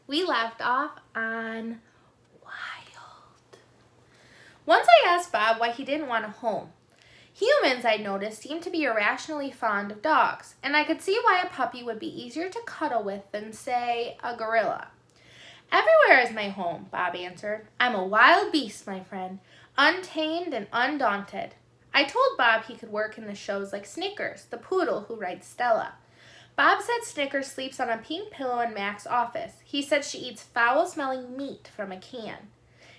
We left off on wild. Once I asked Bob why he didn't want a home. Humans, I noticed, seem to be irrationally fond of dogs, and I could see why a puppy would be easier to cuddle with than, say, a gorilla. Everywhere is my home, Bob answered. I'm a wild beast, my friend, untamed and undaunted. I told Bob he could work in the shows like Snickers, the poodle who rides Stella. Bob said Snickers sleeps on a pink pillow in Mac's office. He said she eats foul-smelling meat from a can.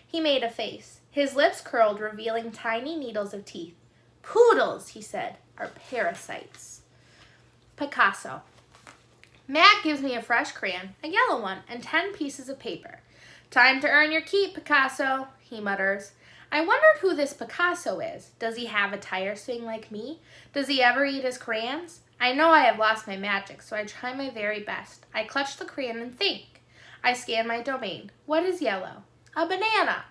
He made a face. His lips curled, revealing tiny needles of teeth. Poodles, he said, are parasites. Picasso. Mac gives me a fresh crayon, a yellow one, and 10 pieces of paper. Time to earn your keep, Picasso, he mutters. I wondered who this Picasso is. Does he have a tire swing like me? Does he ever eat his crayons? I know I have lost my magic, so I try my very best. I clutch the crayon and think. I scan my domain. What is yellow? A banana.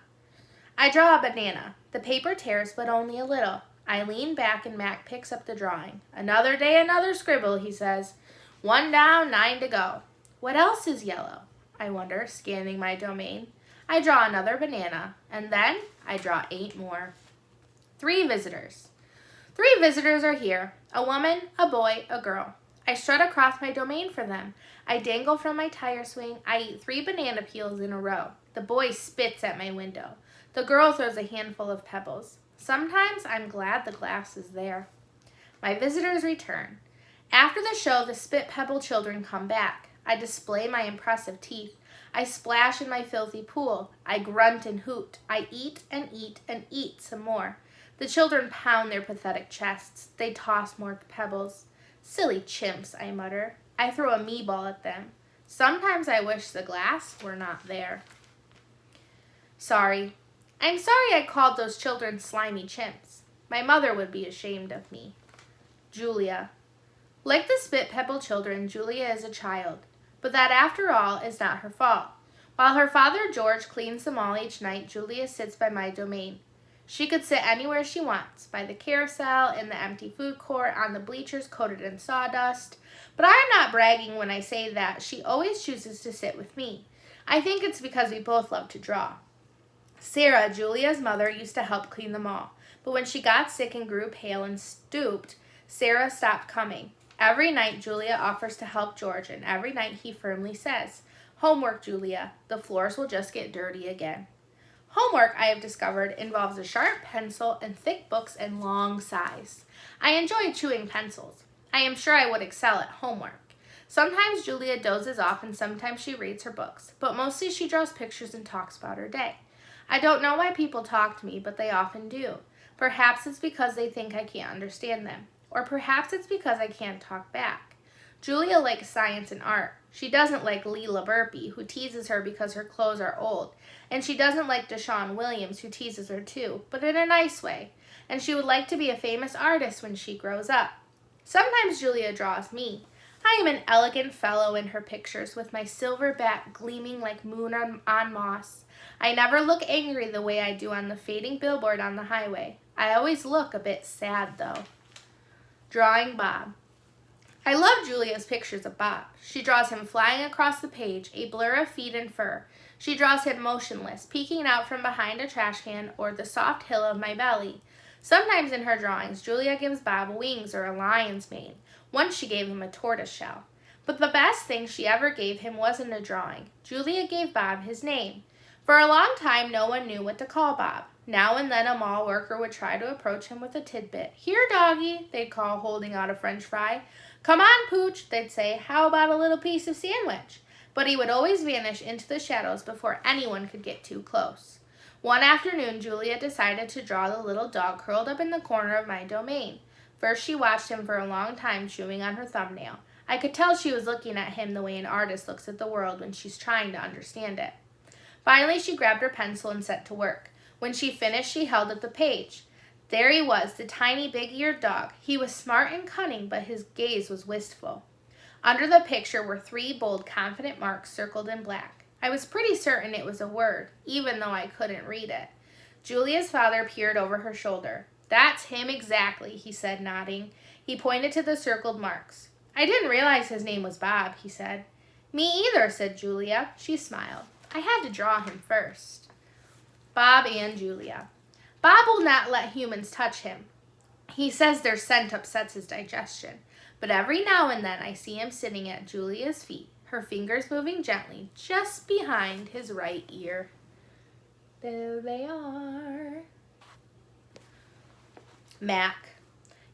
I draw a banana. The paper tears, but only a little. I lean back and Mac picks up the drawing. Another day, another scribble, he says. 1 down, 9 to go. What else is yellow? I wonder, scanning my domain. I draw another banana, and then I draw 8 more. 3 visitors. 3 visitors are here. A woman, a boy, a girl. I strut across my domain for them. I dangle from my tire swing. I eat 3 banana peels in a row. The boy spits at my window. The girl throws a handful of pebbles. Sometimes I'm glad the glass is there. My visitors return. After the show, the spit pebble children come back. I display my impressive teeth. I splash in my filthy pool. I grunt and hoot. I eat and eat and eat some more. The children pound their pathetic chests. They toss more pebbles. Silly chimps, I mutter. I throw a me-ball at them. Sometimes I wish the glass were not there. Sorry. I'm sorry I called those children slimy chimps. My mother would be ashamed of me. Julia. Like the spit pebble children, Julia is a child. But that, after all, is not her fault. While her father, George, cleans them all each night, Julia sits by my domain. She could sit anywhere she wants, by the carousel, in the empty food court, on the bleachers coated in sawdust. But I am not bragging when I say that she always chooses to sit with me. I think it's because we both love to draw. Sarah, Julia's mother, used to help clean them all. But when she got sick and grew pale and stooped, Sarah stopped coming. Every night, Julia offers to help George, and every night he firmly says, Homework, Julia. The floors will just get dirty again. Homework, I have discovered, involves a sharp pencil and thick books and long sighs. I enjoy chewing pencils. I am sure I would excel at homework. Sometimes Julia dozes off and sometimes she reads her books, but mostly she draws pictures and talks about her day. I don't know why people talk to me, but they often do. Perhaps it's because they think I can't understand them. Or perhaps it's because I can't talk back. Julia likes science and art. She doesn't like Leela Burpee, who teases her because her clothes are old. And she doesn't like Deshaun Williams, who teases her too, but in a nice way. And she would like to be a famous artist when she grows up. Sometimes Julia draws me. I am an elegant fellow in her pictures, with my silver back gleaming like moon on moss. I never look angry the way I do on the fading billboard on the highway. I always look a bit sad, though. Drawing Bob. I love Julia's pictures of Bob. She draws him flying across the page, a blur of feet and fur. She draws him motionless, peeking out from behind a trash can or the soft hill of my belly. Sometimes in her drawings, Julia gives Bob wings or a lion's mane. Once she gave him a tortoise shell. But the best thing she ever gave him wasn't a drawing. Julia gave Bob his name. For a long time, no one knew what to call Bob. Now and then a mall worker would try to approach him with a tidbit. Here, doggy, they'd call, holding out a French fry. Come on, Pooch, they'd say. How about a little piece of sandwich? But he would always vanish into the shadows before anyone could get too close. One afternoon, Julia decided to draw the little dog curled up in the corner of my domain. First, she watched him for a long time, chewing on her thumbnail. I could tell she was looking at him the way an artist looks at the world when she's trying to understand it. Finally, she grabbed her pencil and set to work. When she finished, she held up the page. There he was, the tiny big-eared dog. He was smart and cunning, but his gaze was wistful. Under the picture were 3 bold, confident marks circled in black. I was pretty certain it was a word, even though I couldn't read it. Julia's father peered over her shoulder. That's him exactly, he said, nodding. He pointed to the circled marks. I didn't realize his name was Bob, he said. Me either, said Julia. She smiled. I had to draw him first. Bob and Julia. Bob will not let humans touch him. He says their scent upsets his digestion. But every now and then I see him sitting at Julia's feet, her fingers moving gently just behind his right ear. There they are. Mac.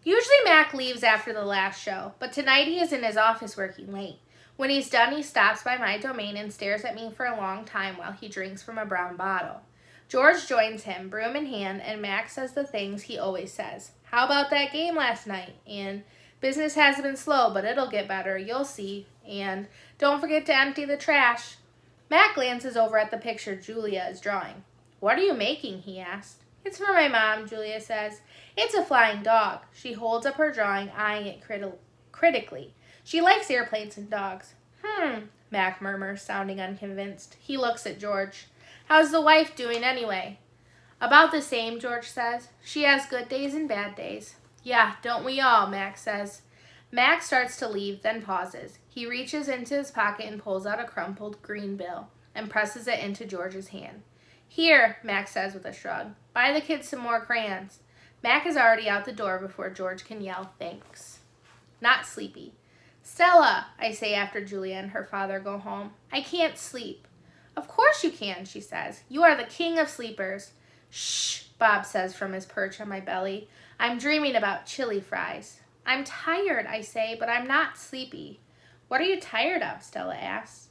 Usually Mac leaves after the last show, but tonight he is in his office working late. When he's done, he stops by my domain and stares at me for a long time while he drinks from a brown bottle. George joins him, broom in hand, and Mac says the things he always says. How about that game last night? And business has been slow, but it'll get better, you'll see. And don't forget to empty the trash. Mac glances over at the picture Julia is drawing. What are you making? He asked. It's for my mom, Julia says. It's a flying dog. She holds up her drawing, eyeing it critically. She likes airplanes and dogs. Mac murmurs, sounding unconvinced. He looks at George. How's the wife doing anyway? About the same, George says. She has good days and bad days. Yeah, don't we all, Mac says. Mac starts to leave, then pauses. He reaches into his pocket and pulls out a crumpled green bill and presses it into George's hand. Here, Mac says with a shrug. Buy the kids some more crayons. Mac is already out the door before George can yell thanks. Not sleepy. Stella, I say after Julia and her father go home. I can't sleep. Of course you can, she says. You are the king of sleepers. Shh, Bob says from his perch on my belly. I'm dreaming about chili fries. I'm tired, I say, but I'm not sleepy. What are you tired of? Stella asks.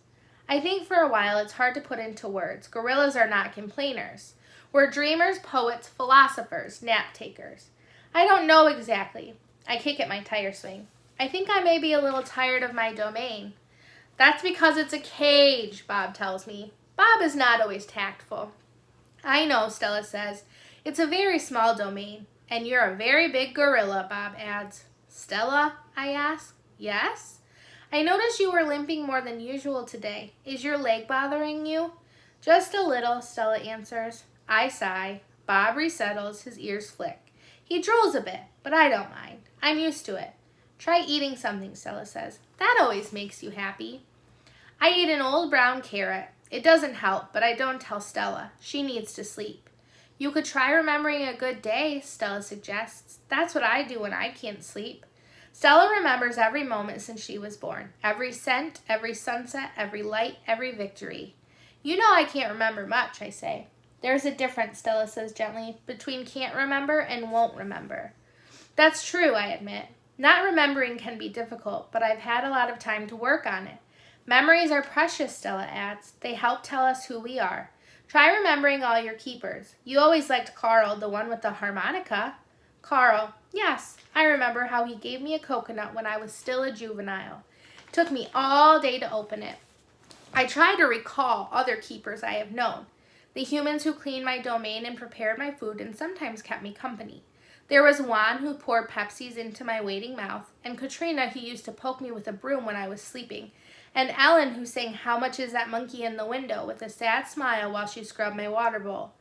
I think for a while it's hard to put into words. Gorillas are not complainers. We're dreamers, poets, philosophers, nap takers. I don't know exactly. I kick at my tire swing. I think I may be a little tired of my domain. That's because it's a cage, Bob tells me. Bob is not always tactful. I know, Stella says. It's a very small domain. And you're a very big gorilla, Bob adds. Stella, I ask. Yes? I noticed you were limping more than usual today. Is your leg bothering you? Just a little, Stella answers. I sigh. Bob resettles, his ears flick. He drools a bit, but I don't mind. I'm used to it. Try eating something, Stella says. That always makes you happy. I eat an old brown carrot. It doesn't help, but I don't tell Stella. She needs to sleep. You could try remembering a good day, Stella suggests. That's what I do when I can't sleep. Stella remembers every moment since she was born. Every scent, every sunset, every light, every victory. You know I can't remember much, I say. There's a difference, Stella says gently, between can't remember and won't remember. That's true, I admit. Not remembering can be difficult, but I've had a lot of time to work on it. Memories are precious, Stella adds. They help tell us who we are. Try remembering all your keepers. You always liked Carl, the one with the harmonica. Carl, yes, I remember how he gave me a coconut when I was still a juvenile. It took me all day to open it. I try to recall other keepers I have known. The humans who cleaned my domain and prepared my food and sometimes kept me company. There was Juan who poured Pepsis into my waiting mouth, and Katrina who used to poke me with a broom when I was sleeping, and Ellen who sang How Much Is That Monkey in the Window with a sad smile while she scrubbed my water bowl.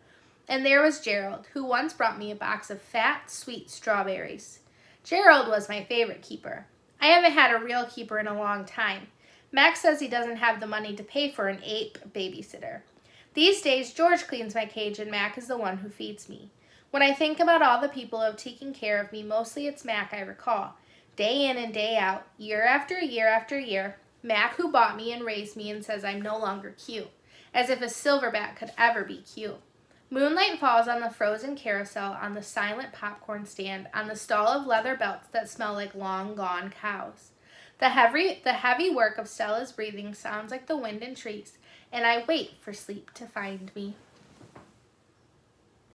And there was Gerald, who once brought me a box of fat, sweet strawberries. Gerald was my favorite keeper. I haven't had a real keeper in a long time. Max says he doesn't have the money to pay for an ape babysitter. These days, George cleans my cage and Mac is the one who feeds me. When I think about all the people who have taken care of me, mostly it's Mac I recall. Day in and day out, year after year after year, Mac who bought me and raised me and says I'm no longer cute. As if a silverback could ever be cute. Moonlight falls on the frozen carousel, on the silent popcorn stand, on the stall of leather belts that smell like long-gone cows. The heavy work of Stella's breathing sounds like the wind in trees, and I wait for sleep to find me.